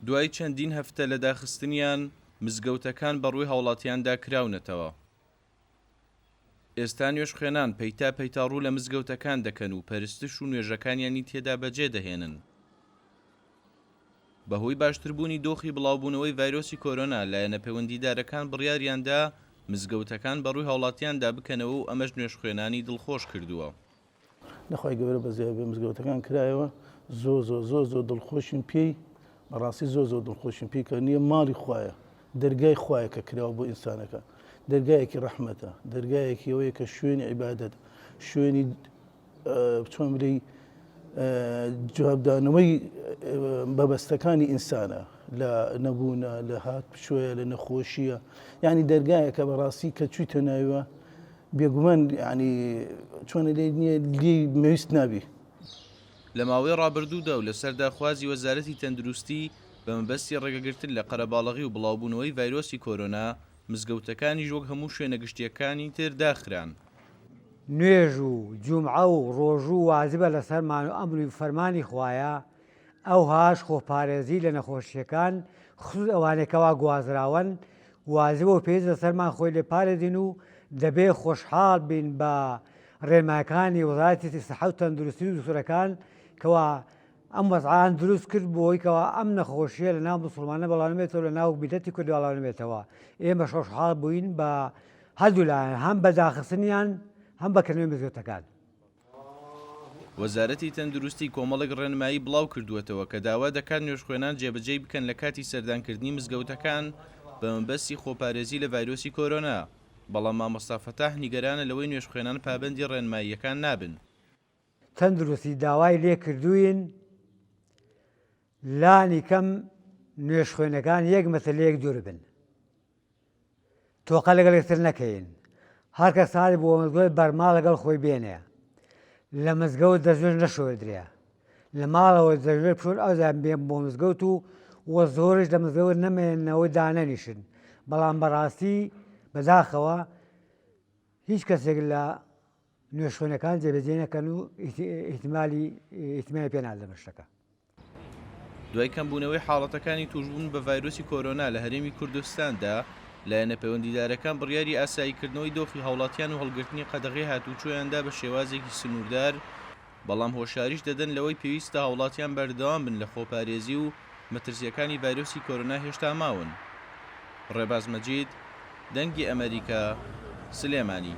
دوای چەندین هەفتە لە داخستنیان مزگەوتەکان بەڕووی هاوڵاتیاندا کراونەتەوە. ئێستا نوێژخوێنان پەیتا پەیتاڕوو لە مزگەوتەکان دەکەن و پەرستش و نوێژەکانیانی تێدا بەجێ دەهێنن. بەهۆی باشتربوونی دۆخی بڵاوبوونەوەی ڤایرۆسی کۆرۆنا لایەنە پەیوەندیدارەکان بڕیاریاندا مزگەوتەکان بەڕووی هاوڵاتیاندا بکەنەوە و ئەمەش نوێژخوێنانی دڵخۆش کردووە. نەخوای گەورە بەزیای بێ مزگەوتەکان کرایەوە زۆر دڵخۆشین پێی بەڕاستی زۆر دڵخۆشین پێی کە نییە ماڵی خوایە دەرگای خوایە کە کراوە بۆ ئینسانەکە دەرگایەکی ڕەحمەتە دەرگایەکی ئەوەیە کە شوێنی عیبادەت شوێنی چۆن بڵێ جوابدانەوەی بەبەستەکانی ئینسانە لە نەبوونە لە هات شوێە لە نەخۆشیە یعنی دەرگایەکە بەڕاستی کە چوویتە ناویوە بێگومان ینی چۆنە لێ نییە لی مەویست نابی. لە ماوەی ڕابردوودا و لەسەر داخوازی وەزارەتی تەندروستی بە مەبەستی ڕێگەگرتن لە قەرەباڵغی و بڵاوبوونەوەی ڤایرۆسی کۆرۆنا مزگەوتەکانی ژۆک هەموو شوێنە گشتیەکانی تر داخران. نوێژ و جومعە و ڕۆژوو وازبە لەسەرمان و ئەمری فەرمانی خوایە ئەو هاش خۆپارێزی لە نەخۆشیەکان خصوص ئەوانێکەوە گوازراون وازبە و پێویست لەسەرمان خۆی لێ پارێزین و دەبێ خۆشحاڵ بین بە ڕێنمایەکانی وەزارەتی سەحەت و تەندروستی و دووسەرەکان کەوا ئەم وەزعان دروست کرد بۆی کەوا ئەم نەخۆشیە لە ناو موسڵمانە بەڵاوێتەوە لە ناو بیدەتی کوردی بەڵاوێتەوە ئێمە خۆشحاڵ بووین بە هەردوو لایەن هەم بە داخستنیان هەم بەکردنەوەی مزگەوتەکان. وەزارەتی تەندروستی کۆمەڵێک ڕێنمایی بڵاو کردووەتەوە کە داوا دەکات نوێژخوێنان جێبەجێ بکەن لە کاتی سەردانکردنی مزگەوتەکان بە مەبەستی خۆپارێزی لە ڤایرۆسی کۆرۆنا، بەڵام مامۆستا فەتاح نیگەرانە لەوەی نوێژخوێنان پابەندی ڕێنماییەکان نابن. تەندروستی داوای لێ کردوین لانی کەم نوێژخوێنەکان یەک مەترلەیەک دوور بن تۆقە لەگەڵ یەکتر نەکەین هەر کەس ساڵی بۆ مزگەوت بەرما لەگەڵ خۆی بێنێ لە مزگەوت دەستێژ نەشۆدرێ لە ماڵەوە دەژێت پشور ئەوزان بێن بۆ مزگەوت و وە زۆرش لە مزگەوت نەمێنەوە دانەنیشن بەڵام بەڕاستی بەداخەوە هیچ کەسێک لە نوێژخوێنەکان جێبەجێ نەکەن و ئیحتیمالی پێ نادە شتەکە. دوای کەمبوونەوەی حاڵەتەکانی توشبوون بە ڤایرۆسی کۆرۆنا لە هەرێمی کوردستاندا لایەنە پەیوەندیدارەکان بڕیاری ئاساییکردنەوەی دۆخی هاوڵاتیان و هەڵگرتنی قەدەغەی هاتوچۆیاندا بە شێوازێکی سنووردار بەڵام هۆشاریش دەدەن لەوەی پێویستە هاوڵاتیان بەردەوام بن لە خۆپارێزی و مەترسیەکانی ڤایرۆسی کۆرۆنا هێشتا ماون. ڕێباز مەجید، دەنگی ئەمریکا، سلێمانی.